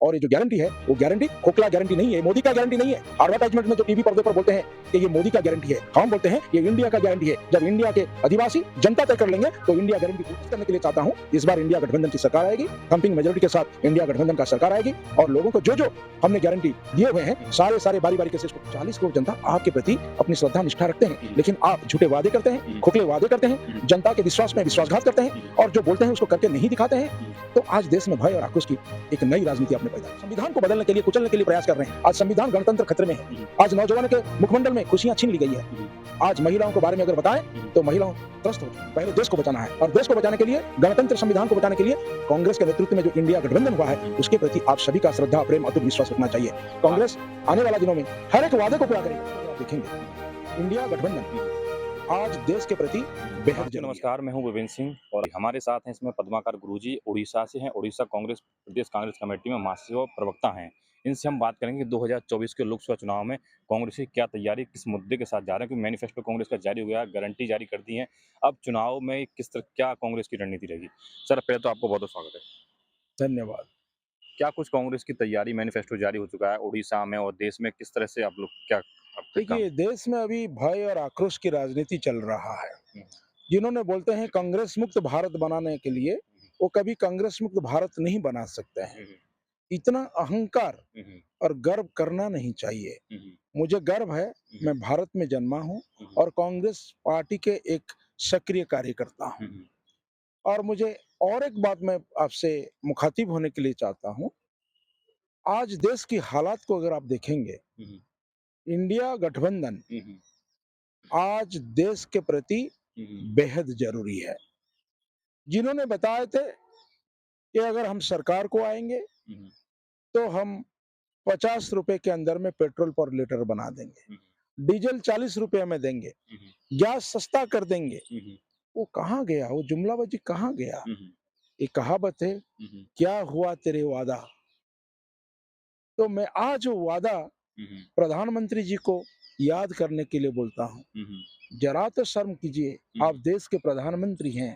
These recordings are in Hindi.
और ये जो गारंटी है वो गारंटी खोखला गारंटी नहीं है, मोदी का गारंटी नहीं है। एडवर्टाइजमेंट में जो टीवी पर्दे पर बोलते हैं कि ये मोदी का गारंटी है, हम बोलते हैं ये इंडिया का गारंटी है। जब इंडिया के आदिवासी जनता तय कर लेंगे तो इंडिया गारंटी पूरी करने के लिए चाहता हूं इस बार इंडिया गठबंधन की सरकार आएगी, थम्पिंग मेजोरिटी के साथ इंडिया गठबंधन का सरकार आएगी और लोगों को जो जो हमने गारंटी दिए हुए हैं सारे बारी बारी के 40 करोड़ जनता आपके प्रति अपनी श्रद्धा निष्ठा रखते हैं, लेकिन आप झूठे वादे करते हैं, खोखले वादे करते हैं, जनता के विश्वास में विश्वासघात करते हैं और जो बोलते हैं उसको करके नहीं दिखाते हैं। तो आज देश में भय और आक्रोश की एक नई राजनीति आपने पैदा की। संविधान को बदलने के लिए, कुचलने के लिए प्रयास कर रहे हैं। आज संविधान गणतंत्र खतरे में है। आज नौजवानों के मुखमंडल में खुशियां छीन ली गई है। आज महिलाओं के बारे में अगर बताएं तो महिलाओं त्रस्त होती हैं। पहले देश को बचाना है और देश को बचाने के लिए, गणतंत्र संविधान को बचाने के लिए कांग्रेस के नेतृत्व में जो इंडिया गठबंधन हुआ है उसके प्रति आप सभी का श्रद्धा, प्रेम, अतुट विश्वास रखना चाहिए। कांग्रेस आने वाले दिनों में हर एक वादे को पूरा करेगी। देखेंगे इंडिया गठबंधन आज देश के प्रति बेहद जरूरी है। नमस्कार, मैं हूं विपिन सिंह और हमारे साथ हैं इसमें पद्माकर गुरुजी, उड़ीसा से हैं। उड़ीसा कांग्रेस प्रदेश कांग्रेस कमेटी में महासचिव प्रवक्ता हैं। इनसे हम बात करेंगे कि 2024 के लोकसभा चुनाव में कांग्रेस की क्या तैयारी, किस मुद्दे के साथ जा रहे हैं, क्योंकि मैनिफेस्टो कांग्रेस का जारी हो गया, गारंटी जारी कर दी है। अब चुनाव में किस तरह क्या कांग्रेस की रणनीति रहेगी? सर, पहले तो आपको बहुत बहुत स्वागत है। धन्यवाद। क्या कुछ कांग्रेस की तैयारी, मैनिफेस्टो जारी हो चुका है उड़ीसा में और देश में, किस तरह से आप लोग क्या देखिए, देश में अभी भय और आक्रोश की राजनीति चल रहा है। जिन्होंने बोलते हैं कांग्रेस मुक्त भारत बनाने के लिए, वो कभी कांग्रेस मुक्त भारत नहीं बना सकते हैं। इतना अहंकार और गर्व करना नहीं चाहिए। मुझे गर्व है, मैं भारत में जन्मा हूं और कांग्रेस पार्टी के एक सक्रिय कार्यकर्ता हूं। और मुझे और एक बात मैं आपसे मुखातिब होने के लिए चाहता हूं। आज देश की हालात को अगर आप देखेंगे, इंडिया गठबंधन आज देश के प्रति बेहद जरूरी है। जिन्होंने बताए थे कि अगर हम सरकार को आएंगे तो हम 50 रुपए के अंदर में पेट्रोल पर लीटर बना देंगे, डीजल 40 रुपए में देंगे, गैस सस्ता कर देंगे, वो कहाँ गया? वो जुमलाबाजी कहाँ गया? ये कहावत है, क्या हुआ तेरे वादा। तो मैं आज वो वादा प्रधानमंत्री जी को याद करने के लिए बोलता हूँ। जरा तो शर्म कीजिए, आप देश के प्रधानमंत्री हैं,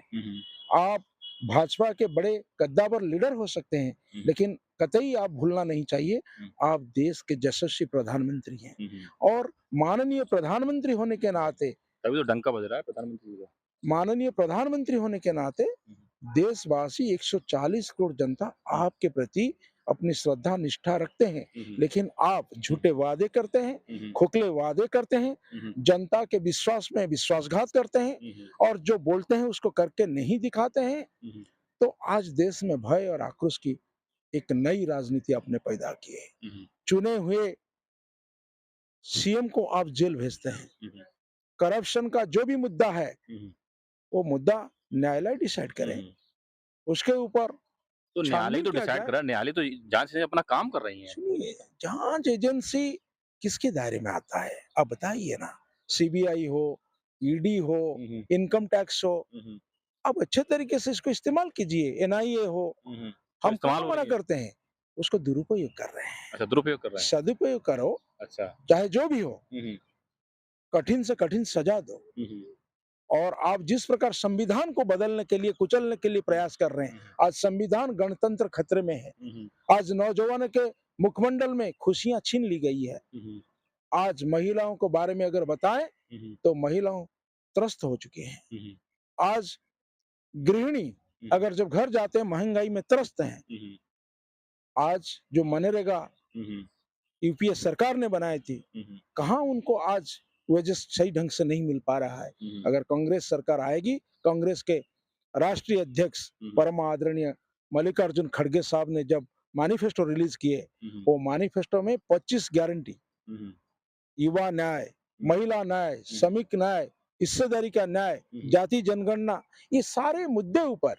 आप भाजपा के बड़े कद्दावर लीडर हो सकते हैं, लेकिन कतई आप भूलना नहीं चाहिए, आप देश के यशस्वी प्रधानमंत्री हैं और माननीय प्रधानमंत्री होने के नाते, तभी तो डंका बज रहा है प्रधानमंत्री का। माननीय प्रधानमंत्री होने के नाते देशवासी 140 करोड़ जनता आपके प्रति अपनी श्रद्धा निष्ठा रखते हैं, लेकिन आप झूठे वादे करते हैं, खोखले वादे करते हैं, जनता के विश्वास में विश्वासघात करते हैं और जो बोलते हैं उसको करके नहीं दिखाते हैं। तो आज देश में भय और आक्रोश की एक नई राजनीति आपने पैदा की है। चुने हुए सीएम को आप जेल भेजते हैं। करप्शन का जो भी मुद्दा है वो मुद्दा न्यायालय डिसाइड करे, उसके ऊपर तो न्यायालय तो डिसाइड कर रहा है, न्यायालय तो जांच से अपना काम कर रही है। सुनिए, जांच एजेंसी किसके दायरे में आता है आप बताइए ना। सीबीआई हो, ईडी हो, इनकम टैक्स हो, आप अच्छे तरीके से इसको इस्तेमाल कीजिए। एनआईए हो, हम कहाँ मना करते हैं, उसको दुरुपयोग कर रहे हैं। अच्छा, दुरुपयोग कर रहे हैं। सदुपयोग करो, अच्छा, चाहे जो भी हो, कठिन से कठिन सजा दो। और आप जिस प्रकार संविधान को बदलने के लिए, कुचलने के लिए प्रयास कर रहे हैं, आज संविधान गणतंत्र खतरे में है। आज नौजवानों के मुखमंडल में खुशियां छीन ली गई है। आज महिलाओं को बारे में अगर बताएं तो महिलाओं त्रस्त हो चुकी हैं। आज गृहिणी अगर जब घर जाते हैं महंगाई में त्रस्त हैं। आज जो मनरेगा यूपीए सरकार ने बनाई थी, कहाँ उनको आज वजह सही ढंग से नहीं मिल पा रहा है। अगर कांग्रेस सरकार आएगी, कांग्रेस के राष्ट्रीय अध्यक्ष परम आदरणीय मल्लिकार्जुन खड़गे साहब ने जब मैनिफेस्टो रिलीज किए, वो मैनिफेस्टो में 25 गारंटी, युवा न्याय, महिला न्याय, श्रमिक न्याय, हिस्सेदारी का न्याय, जाति जनगणना, ये सारे मुद्दे ऊपर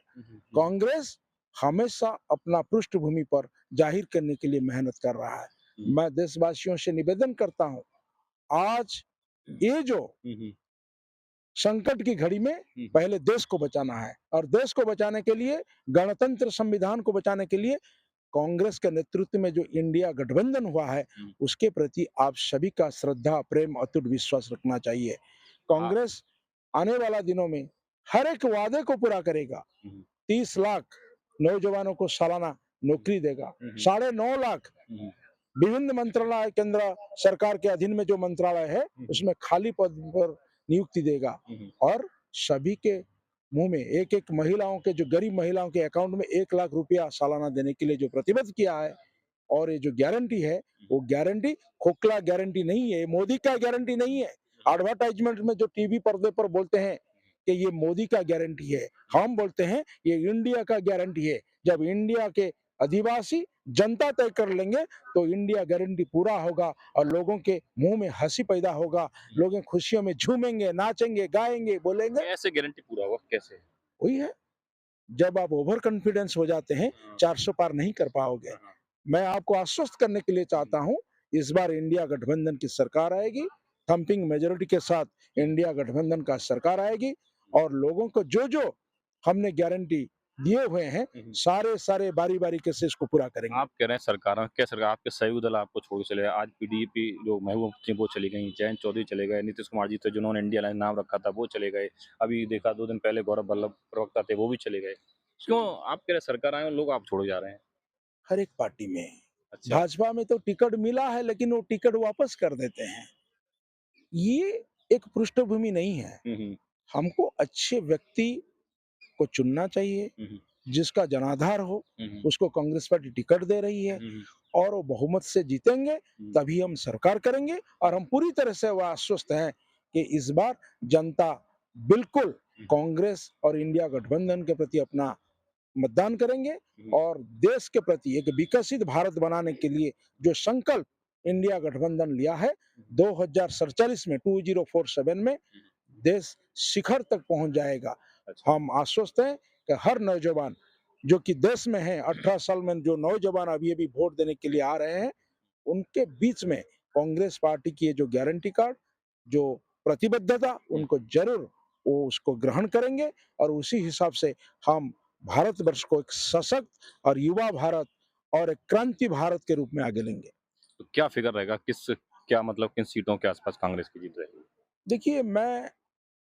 कांग्रेस हमेशा अपना पृष्ठभूमि पर जाहिर करने के लिए मेहनत कर रहा है। मैं देशवासियों से निवेदन करता हूं, आज ये जो संकट की घड़ी में पहले देश को बचाना है और देश को बचाने के लिए, गणतंत्र संविधान को बचाने के लिए कांग्रेस के नेतृत्व में जो इंडिया गठबंधन हुआ है उसके प्रति आप सभी का श्रद्धा, प्रेम, अटूट विश्वास रखना चाहिए। कांग्रेस आने वाला दिनों में हर एक वादे को पूरा करेगा। 30 लाख नौजवानों को सालाना नौकरी देगा। हम्म, 9.5 लाख हम्म, विभिन्न मंत्रालय केंद्र सरकार के अधीन में जो मंत्रालय है उसमें खाली पद पर नियुक्ति देगा हम्म, और सभी के मुंह में एक एक महिलाओं के जो गरीब महिलाओं के अकाउंट में 1 लाख रुपया सालाना देने के लिए जो प्रतिबद्ध किया है और ये जो गारंटी है वो गारंटी खोखला गारंटी नहीं है, मोदी का गारंटी नहीं है। एडवर्टाइजमेंट में जो टीवी पर्दे पर बोलते हैं कि ये मोदी का गारंटी है, हम बोलते हैं ये इंडिया का गारंटी है। जब इंडिया के अधिवासी जनता तय कर लेंगे तो इंडिया गारंटी पूरा होगा और लोगों के मुंह में हंसी पैदा होगा, लोग खुशियों में झूमेंगे, नाचेंगे, गाएंगे, बोलेंगे। कैसे गारंटी पूरा हुआ कैसे? वही है, जब आप ओवर कॉन्फिडेंस हो जाते हैं हाँ, 400 पार नहीं कर पाओगे। हाँ, मैं आपको आश्वस्त करने के लिए चाहता हूं, इस बार इंडिया गठबंधन की सरकार आएगी, थम्पिंग मेजोरिटी के साथ इंडिया गठबंधन का सरकार आएगी और लोगों को जो जो हमने गारंटी दिए हुए हैं सारे बारी बारी के से इसको पूरा करेंगे। आप कह रहे हैं सरकार क्या सरकार आपके सहयोगी दल आपको छोड़ के चले गए, आज पीडीपी जो महबूब मुफ्ती वो चली गई, जयंत चौधरी चले गए, नीतीश कुमार जी थे जिन्होंने इंडिया लाइन नाम रखा था वो चले गए, अभी देखा 2 दिन पहले गौरव वल्लभ प्रवक्ता थे वो भी चले गए। क्यों आप कह रहे हैं सरकार आए और लोग आप छोड़े जा रहे हैं? हर एक पार्टी में अच्छा। भाजपा में तो टिकट मिला है लेकिन वो टिकट वापस कर देते हैं। ये एक पृष्ठभूमि नहीं है। हम्म, हमको अच्छे व्यक्ति को चुनना चाहिए हम्म, जिसका जनाधार हो, हम्म, उसको कांग्रेस पार्टी टिकट दे रही है हम्म, और वो बहुमत से जीतेंगे तभी हम सरकार करेंगे और हम पूरी तरह से वह आश्वस्त हैं कि इस बार जनता बिल्कुल कांग्रेस और इंडिया गठबंधन के प्रति अपना मतदान करेंगे और देश के प्रति एक विकसित भारत बनाने के लिए जो संकल्प इंडिया गठबंधन लिया है 2047 में 2047 में देश शिखर तक पहुंच जाएगा। अच्छा। हम आश्वस्त हैं कि हर नौजवान जो कि देश में है 18 साल में जो नौजवान अभी अभी वोट देने के लिए आ रहे हैं उनके बीच में कांग्रेस पार्टी की ये जो गारंटी कार्ड जो प्रतिबद्धता उनको जरूर वो उसको ग्रहण करेंगे और उसी हिसाब से हम भारतवर्ष को एक सशक्त और युवा भारत और एक क्रांति भारत के रूप में आगे लेंगे। तो क्या फिगर रहेगा क्या मतलब किन सीटों के आसपास कांग्रेस की जीत रहेगी? देखिए मैं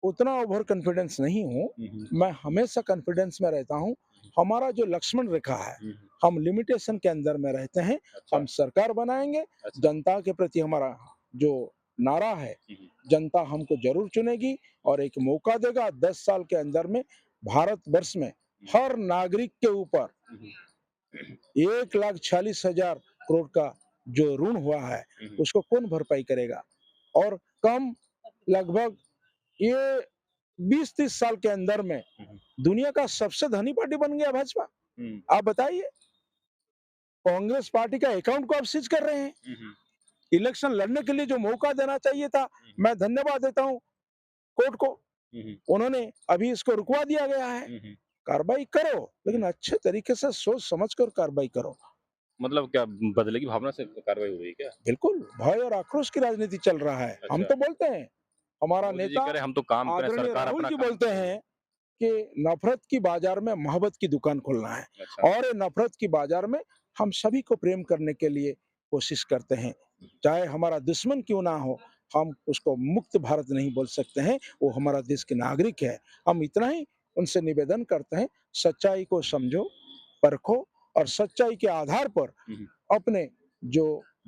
उतना ओवर कॉन्फिडेंस नहीं हूँ, मैं हमेशा कॉन्फिडेंस में रहता हूँ। हमारा जो लक्ष्मण रेखा है हम लिमिटेशन के अंदर में रहते हैं। अच्छा। हम सरकार बनाएंगे, अच्छा। जनता के प्रति हमारा जो नारा है जनता हमको जरूर चुनेगी और एक मौका देगा 10 साल के अंदर में भारतवर्ष में हर नागरिक के ऊपर 1,46,000 करोड़ का जो ऋण हुआ है उसको कौन भरपाई करेगा और कम लगभग ये 20-30 साल के अंदर में दुनिया का सबसे धनी पार्टी बन गया भाजपा। आप बताइए, कांग्रेस पार्टी का अकाउंट को आप सीज कर रहे हैं। इलेक्शन लड़ने के लिए जो मौका देना चाहिए था, मैं धन्यवाद देता हूँ कोर्ट को, उन्होंने अभी इसको रुकवा दिया गया है। कार्रवाई करो लेकिन अच्छे तरीके से सोच समझ कर कार्रवाई करो। मतलब क्या बदले की भावना से कार्रवाई हो रही है क्या? बिल्कुल भय और आक्रोश की राजनीति चल रहा है। हम अच्छा। तो बोलते हैं, हमारा मोदी जी नेता कह रहे हैं हम तो काम करें, आदरणीय सरकार राहुल अपना जी काम बोलते करे। हैं कि नफरत की बाजार में मोहब्बत की दुकान खोलना है अच्छा। और ये नफरत की बाजार में हम सभी को प्रेम करने के लिए कोशिश करते हैं। चाहे हमारा दुश्मन क्यों ना हो, हम उसको मुक्त भारत नहीं बोल सकते हैं, वो हमारा देश के नागरिक है। हम इतना ही उनसे निवेदन करते हैं, सच्चाई को समझो, परखो और सच्चाई के आधार पर अपने जो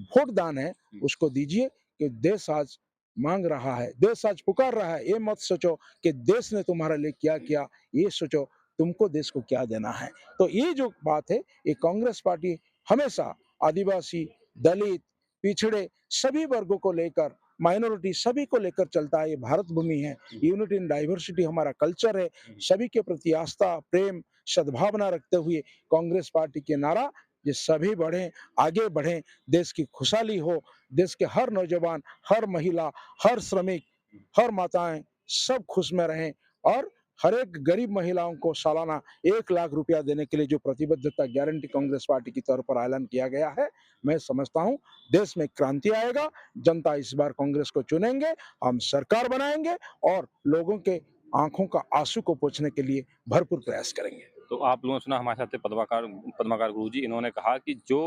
वोट दान है उसको दीजिए कि देश आज मांग रहा है, देश आज पुकार रहा है। ये मत सोचो कि देश ने तुम्हारे लिए क्या किया, ये सोचो तुमको देश को क्या देना है। तो ये जो बात है ये कांग्रेस पार्टी हमेशा आदिवासी, दलित, पिछड़े सभी वर्गों को लेकर, माइनॉरिटी सभी को लेकर चलता है। ये भारत भूमि है, यूनिटी इन डाइवर्सिटी हमारा कल्चर है। सभी के प्रति आस्था, प्रेम, सद्भावना रखते हुए कांग्रेस पार्टी के नारा ये सभी बढ़ें, आगे बढ़ें, देश की खुशहाली हो, देश के हर नौजवान, हर महिला, हर श्रमिक, हर माताएं सब खुश में रहें और हर एक गरीब महिलाओं को सालाना 1 लाख रुपया देने के लिए जो प्रतिबद्धता गारंटी कांग्रेस पार्टी की तौर पर ऐलान किया गया है, मैं समझता हूं देश में क्रांति आएगा। जनता इस बार कांग्रेस को चुनेंगे, हम सरकार बनाएंगे और लोगों के आंखों का आंसू को पोंछने के लिए भरपूर प्रयास करेंगे। तो आप लोगों ने सुना हमारे साथ थे पद्माकर पद्माकर गुरुजी, इन्होंने कहा कि जो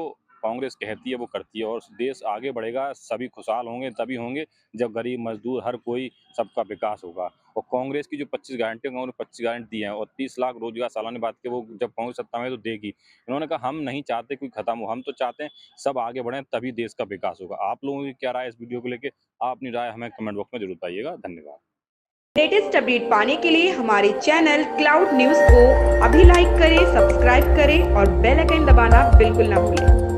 कांग्रेस कहती है वो करती है, और देश आगे बढ़ेगा, सभी खुशहाल होंगे तभी होंगे जब गरीब मजदूर हर कोई सबका विकास होगा। और कांग्रेस की जो 25 गारंटी, उन्होंने 25 गारंटी दी हैं और 30 लाख रोजगार सालाना बात के, वो जब कांग्रेस सत्ता में है तो देगी। इन्होंने कहा हम नहीं चाहते कोई खत्म हो, हम तो चाहते हैं सब आगे बढ़ें तभी देश का विकास होगा। आप लोगों की क्या राय है इस वीडियो को लेके? आप अपनी राय हमें कमेंट बॉक्स में जरूर बताइएगा। धन्यवाद। लेटेस्ट अपडेट पाने के लिए हमारे चैनल क्लाउड न्यूज को अभी लाइक करें, सब्सक्राइब करें और बेल आइकन दबाना बिल्कुल ना भूलें।